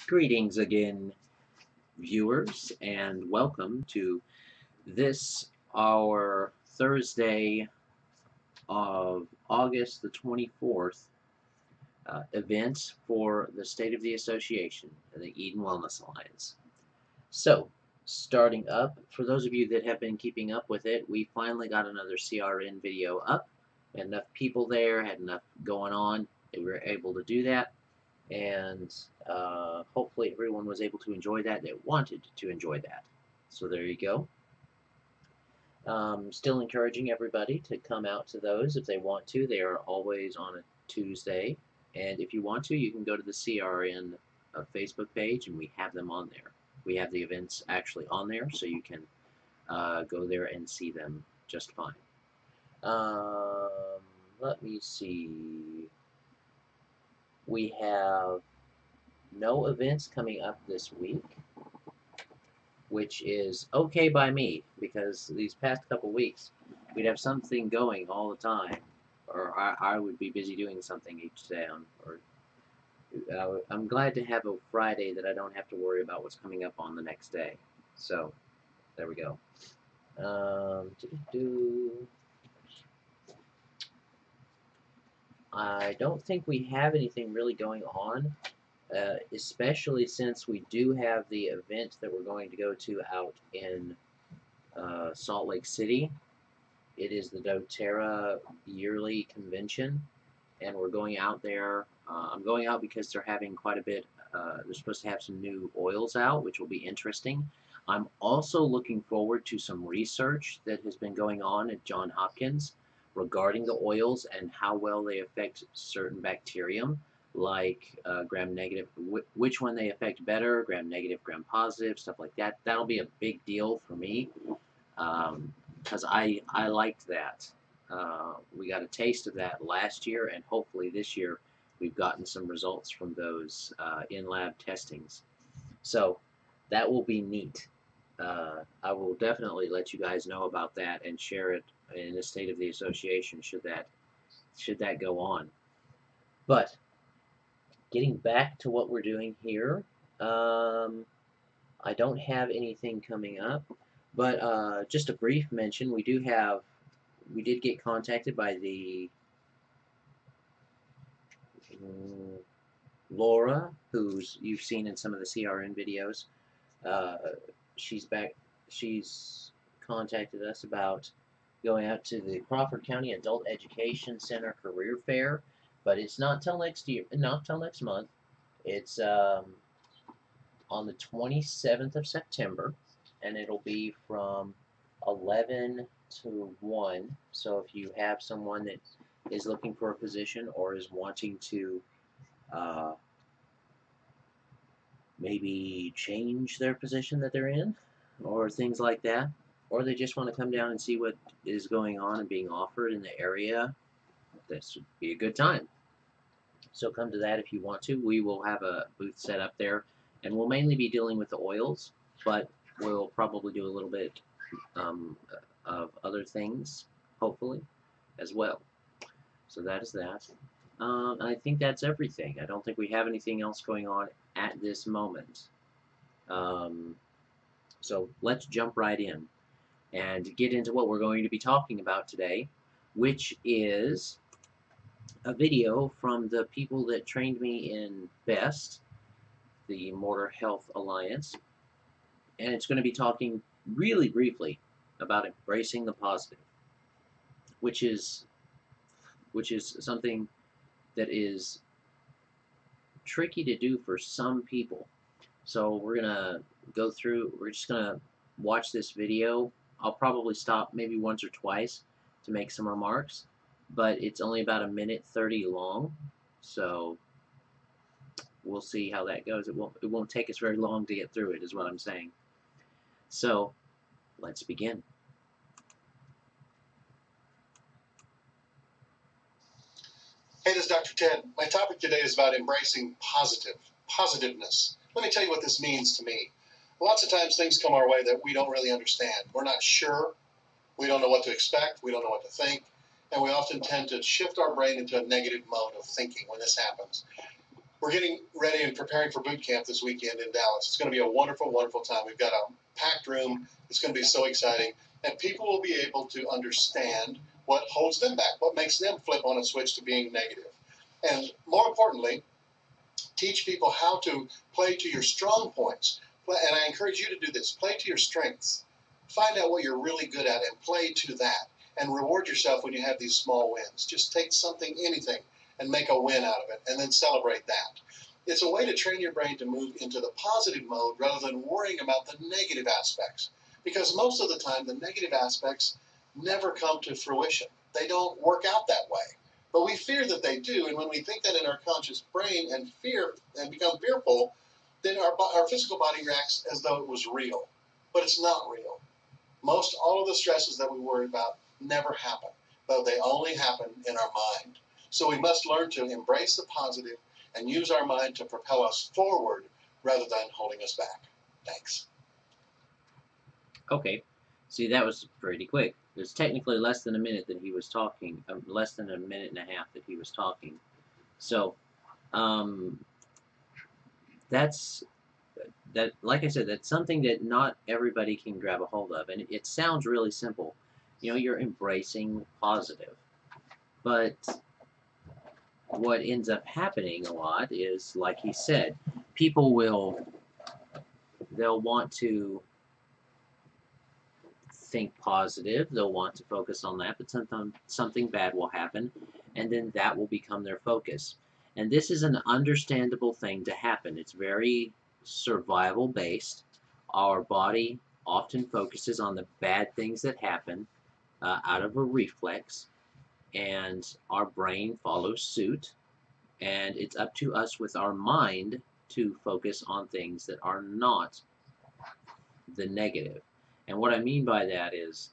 Greetings again, viewers, and welcome to this, our Thursday of August the 24th event for the State of the Association and the Eden Wellness Alliance. So, starting up, for those of you that have been keeping up with it, we finally got another CRN video up. Had enough people there, had enough going on that we were able to do that. And hopefully everyone was able to enjoy that wanted to enjoy that. So there you go. Still encouraging everybody to come out to those if they want to. They are always on a Tuesday. And if you want to, you can go to the CRN Facebook page, and we have them on there. We have the events actually on there, so you can go there and see them just fine. Let me see. We have no events coming up this week, which is okay by me, because these past couple weeks we'd have something going all the time, or I would be busy doing something each day. I'm glad to have a Friday that I don't have to worry about what's coming up on the next day. So there we go. I don't think we have anything really going on. Especially since we do have the event that we're going to go to out in Salt Lake City. It is the doTERRA yearly convention, and we're going out there. I'm going out because they're having quite a bit. They're supposed to have some new oils out, which will be interesting. I'm also looking forward to some research that has been going on at Johns Hopkins regarding the oils and how well they affect certain bacterium, like gram-negative, which one they affect better, gram-negative, gram-positive, stuff like that. That'll be a big deal for me, because I liked that. We got a taste of that last year, and hopefully this year we've gotten some results from those in-lab testings. So that will be neat. I will definitely let you guys know about that and share it in the State of the Association should that go on. But getting back to what we're doing here, I don't have anything coming up, but just a brief mention. We did get contacted by the Laura, who's you've seen in some of the CRN videos. Uh, she's back. She's contacted us about going out to the Crawford County Adult Education Center Career Fair, but it's not till next year, not till next month. It's on the 27th of September, and it'll be from 11 to 1. So if you have someone that is looking for a position or is wanting to uh, maybe change their position that they're in, or things like that, or they just want to come down and see what is going on and being offered in the area, this would be a good time. So come to that if you want to. We will have a booth set up there, and we'll mainly be dealing with the oils, but we'll probably do a little bit of other things, hopefully, as well. So that is that. I think that's everything. I don't think we have anything else going on at this moment. So let's jump right in and get into what we're going to be talking about today, which is a video from the people that trained me in BEST, the Morter HealthAlliance, and it's going to be talking really briefly about embracing the positive, which is something that is tricky to do for some people. So we're just gonna watch this video. I'll probably stop maybe once or twice to make some remarks, but it's only about 1:30 long, so we'll see how that goes. It won't take us very long to get through it, is what I'm saying. So let's begin. Hey, this is Dr. Ted. My topic today is about embracing positiveness. Let me tell you what this means to me. Lots of times things come our way that we don't really understand. We're not sure. We don't know what to expect. We don't know what to think. And we often tend to shift our brain into a negative mode of thinking when this happens. We're getting ready and preparing for boot camp this weekend in Dallas. It's going to be a wonderful, wonderful time. We've got a packed room. It's going to be so exciting. And people will be able to understand what holds them back, what makes them flip on a switch to being negative. And more importantly, teach people how to play to your strong points. And I encourage you to do this. Play to your strengths. Find out what you're really good at and play to that. And reward yourself when you have these small wins. Just take something, anything, and make a win out of it, and then celebrate that. It's a way to train your brain to move into the positive mode rather than worrying about the negative aspects. Because most of the time, the negative aspects never come to fruition. They don't work out that way. But we fear that they do, and when we think that in our conscious brain and fear and become fearful, then our physical body reacts as though it was real. But it's not real. Most all of the stresses that we worry about never happen, but they only happen in our mind. So we must learn to embrace the positive and use our mind to propel us forward rather than holding us back. Thanks. Okay. See, that was pretty quick. It's technically less than a minute that he was talking, less than a minute and a half that he was talking. So, um, that's that. Like I said, that's something that not everybody can grab a hold of, and it sounds really simple. You know, you're embracing positive, but what ends up happening a lot is, like he said, people they'll want to think positive, they'll want to focus on that, but sometimes something bad will happen, and then that will become their focus. And this is an understandable thing to happen. It's very survival based. Our body often focuses on the bad things that happen out of a reflex, and our brain follows suit. And it's up to us with our mind to focus on things that are not the negative. And what I mean by that is,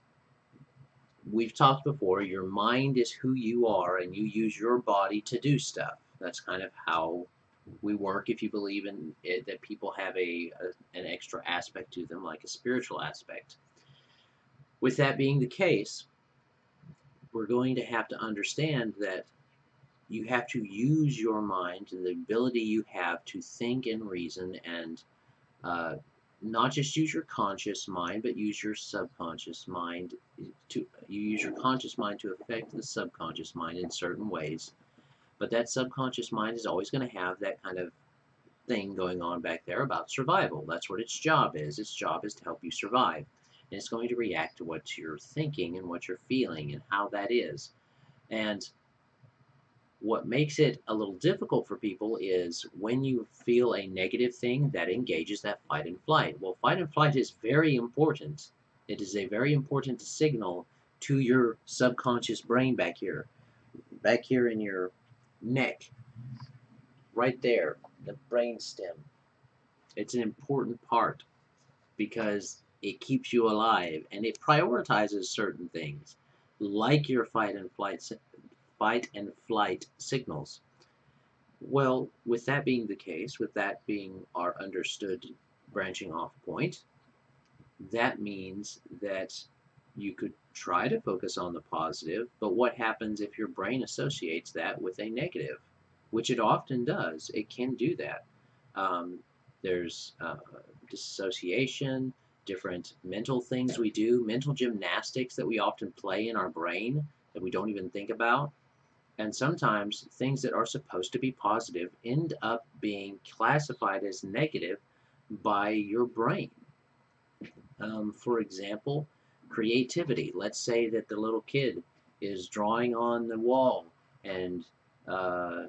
we've talked before, your mind is who you are, and you use your body to do stuff. That's kind of how we work, if you believe in it, that people have an extra aspect to them, like a spiritual aspect. With that being the case, we're going to have to understand that you have to use your mind and the ability you have to think and reason, and uh, not just use your conscious mind, but use your subconscious mind. You use your conscious mind to affect the subconscious mind in certain ways, but that subconscious mind is always going to have that kind of thing going on back there about survival. That's what its job is. Its job is to help you survive, and it's going to react to what you're thinking and what you're feeling and how that is. And what makes it a little difficult for people is when you feel a negative thing that engages that fight and flight. Well, fight and flight is very important. It is a very important signal to your subconscious brain back here in your neck, right there, the brain stem. It's an important part because it keeps you alive and it prioritizes certain things, like your fight and flight signals. Well, with that being the case, with that being our understood branching off point, that means that you could try to focus on the positive, but what happens if your brain associates that with a negative? Which it often does. It can do that. There's dissociation, different mental things we do, mental gymnastics that we often play in our brain that we don't even think about. And sometimes things that are supposed to be positive end up being classified as negative by your brain. For example, creativity. Let's say that the little kid is drawing on the wall and uh,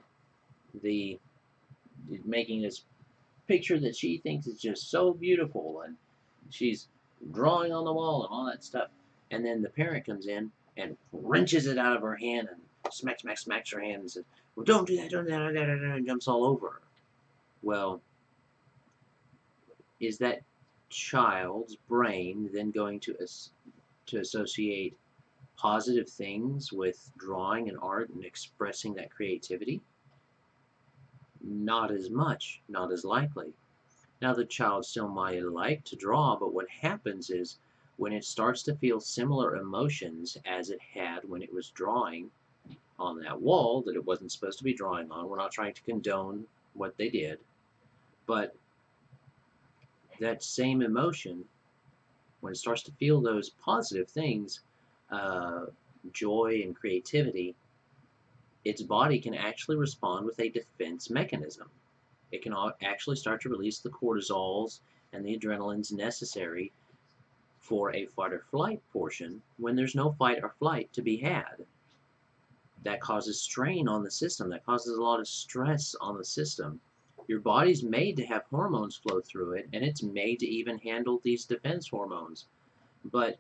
the making this picture that she thinks is just so beautiful, and she's drawing on the wall and all that stuff. And then the parent comes in and wrenches it out of her hand and smacks her hand and says, "Well, don't do that, don't do that," and jumps all over her. Well, is that child's brain then going to associate positive things with drawing and art and expressing that creativity? Not as much, not as likely. Now, the child still might like to draw, but what happens is when it starts to feel similar emotions as it had when it was drawing on that wall that it wasn't supposed to be drawing on, we're not trying to condone what they did, but that same emotion, when it starts to feel those positive things, uh, joy and creativity, its body can actually respond with a defense mechanism. It can actually start to release the cortisols and the adrenalines necessary for a fight or flight portion when there's no fight or flight to be had. That causes strain on the system. That causes a lot of stress on the system. Your body's made to have hormones flow through it, and it's made to even handle these defense hormones. But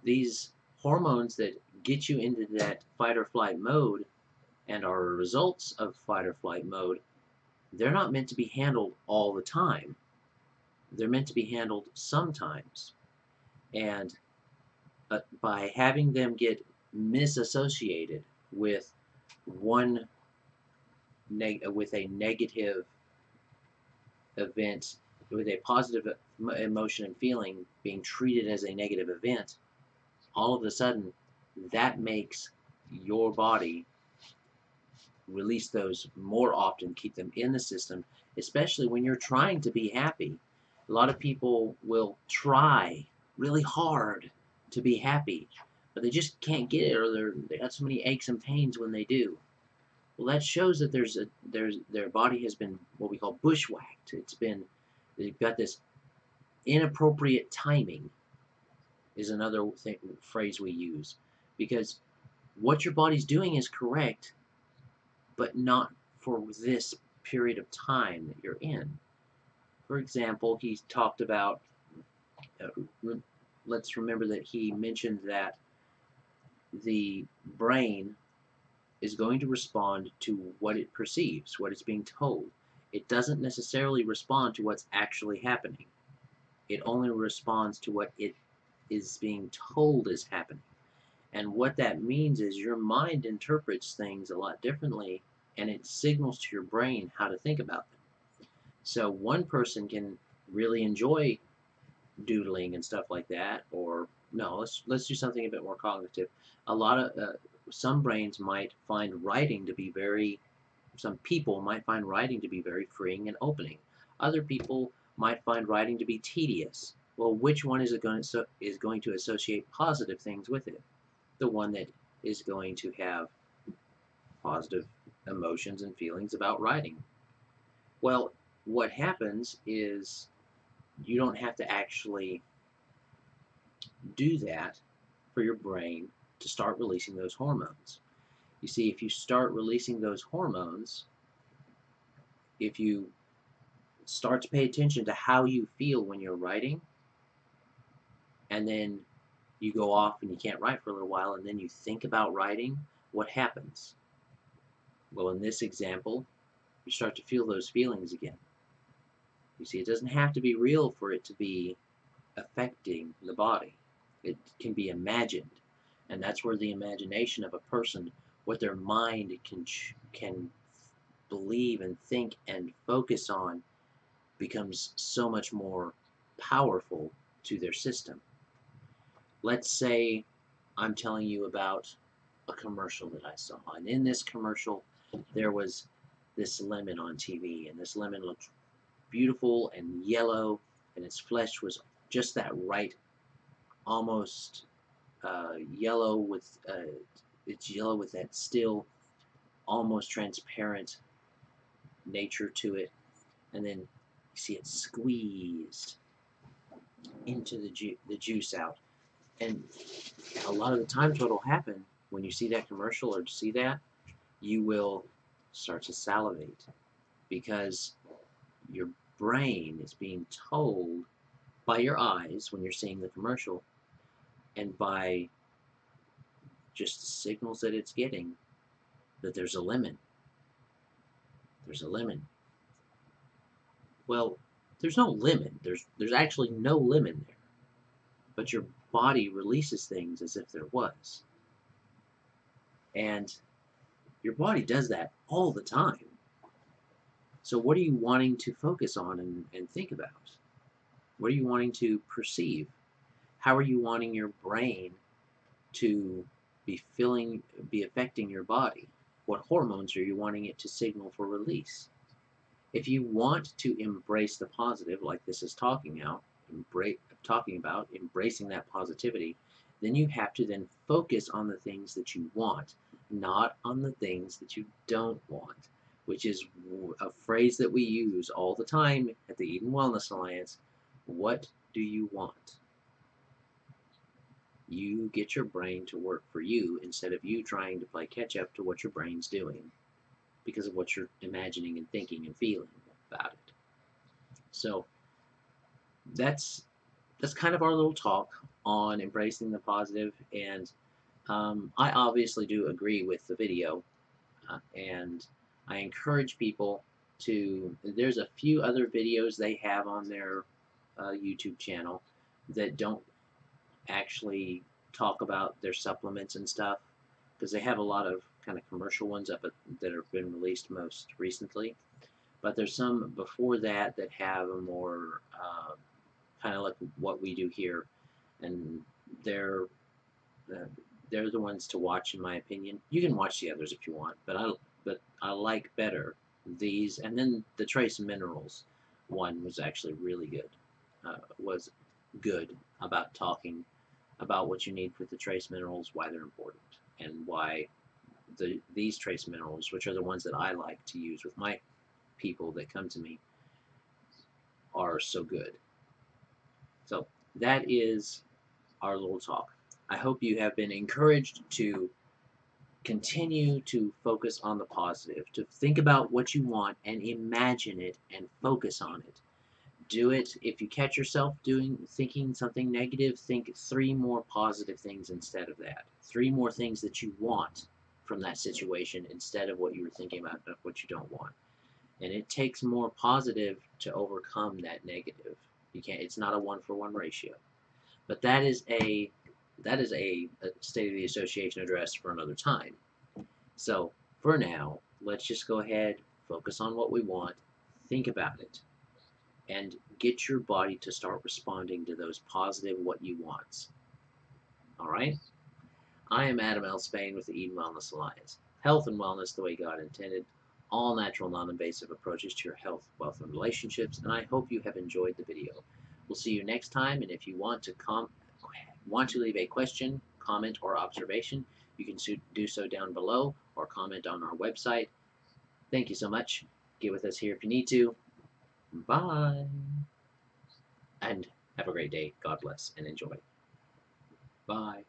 these hormones that get you into that fight or flight mode and are results of fight or flight mode, they're not meant to be handled all the time. They're meant to be handled sometimes. And by having them get misassociated with one with a negative event, with a positive emotion and feeling being treated as a negative event, all of a sudden that makes your body release those more often, keep them in the system, especially when you're trying to be happy. A lot of people will try really hard to be happy, but they just can't get it, or they got so many aches and pains when they do. Well, that shows that their body has been what we call bushwhacked. They've got this inappropriate timing is another phrase we use, because what your body's doing is correct, but not for this period of time that you're in. For example, he talked about, uh, let's remember that he mentioned that the brain is going to respond to what it perceives, what it's being told. It doesn't necessarily respond to what's actually happening. It only responds to what it is being told is happening. And what that means is your mind interprets things a lot differently, and it signals to your brain how to think about them. So one person can really enjoy doodling and stuff like that, or no, let's do something a bit more cognitive. A lot of some brains might find writing to be very. Some people might find writing to be very freeing and opening. Other people might find writing to be tedious. Well, which one is going to associate positive things with it? The one that is going to have positive emotions and feelings about writing. Well, what happens is you don't have to actually do that for your brain to start releasing those hormones. You see, if you start releasing those hormones, if you start to pay attention to how you feel when you're writing, and then you go off and you can't write for a little while, and then you think about writing, what happens? Well, in this example, you start to feel those feelings again. You see, it doesn't have to be real for it to be affecting the body. It can be imagined, and that's where the imagination of a person, what their mind can believe and think and focus on, becomes so much more powerful to their system. Let's say I'm telling you about a commercial that I saw, and in this commercial, there was this lemon on TV, and this lemon looked beautiful and yellow, and its flesh was just that right, almost yellow with it's yellow with that still almost transparent nature to it, and then you see it squeezed into the juice out. And a lot of the times, what will happen when you see that commercial or see that, you will start to salivate because your brain is being told by your eyes when you're seeing the commercial and by just the signals that it's getting that there's a lemon. There's a lemon. Well, there's no lemon. There's actually no lemon there. But your body releases things as if there was. And your body does that all the time. So what are you wanting to focus on and think about? What are you wanting to perceive? How are you wanting your brain to be affecting your body? What hormones are you wanting it to signal for release? If you want to embrace the positive, like this is talking about embracing that positivity, then you have to then focus on the things that you want, not on the things that you don't want, which is a phrase that we use all the time at the Eden Wellness Alliance. What do you want? You get your brain to work for you instead of you trying to play catch up to what your brain's doing because of what you're imagining and thinking and feeling about it. So that's kind of our little talk on embracing the positive, and I obviously do agree with the video, and I encourage people to. There's a few other videos they have on their YouTube channel that don't actually talk about their supplements and stuff because they have a lot of kind of commercial ones that have been released most recently. But there's some before that that have a more kind of like what we do here, and they're uh, they're the ones to watch in my opinion. You can watch the others if you want, but I like better these. And then the trace minerals one was actually really good. Was good about talking about what you need for the trace minerals, why they're important, and why these trace minerals, which are the ones that I like to use with my people that come to me, are so good. So that is our little talk. I hope you have been encouraged to continue to focus on the positive, to think about what you want and imagine it and focus on it. Do it. If you catch yourself thinking something negative, think three more positive things instead of that. Three more things that you want from that situation instead of what you were thinking about of what you don't want. And it takes more positive to overcome that negative. You can't. It's not a 1-for-1 ratio. But that is a State of the Association address for another time. So for now, let's just go ahead, focus on what we want, think about it, and get your body to start responding to those positive what you wants. All right? I am Adam L. Spain with the Eden Wellness Alliance. Health and wellness the way God intended. All natural, non-invasive approaches to your health, wealth, and relationships. And I hope you have enjoyed the video. We'll see you next time. And if you want to leave a question, comment, or observation, you can do so down below or comment on our website. Thank you so much. Get with us here if you need to. Bye. And have a great day. God bless and enjoy. Bye.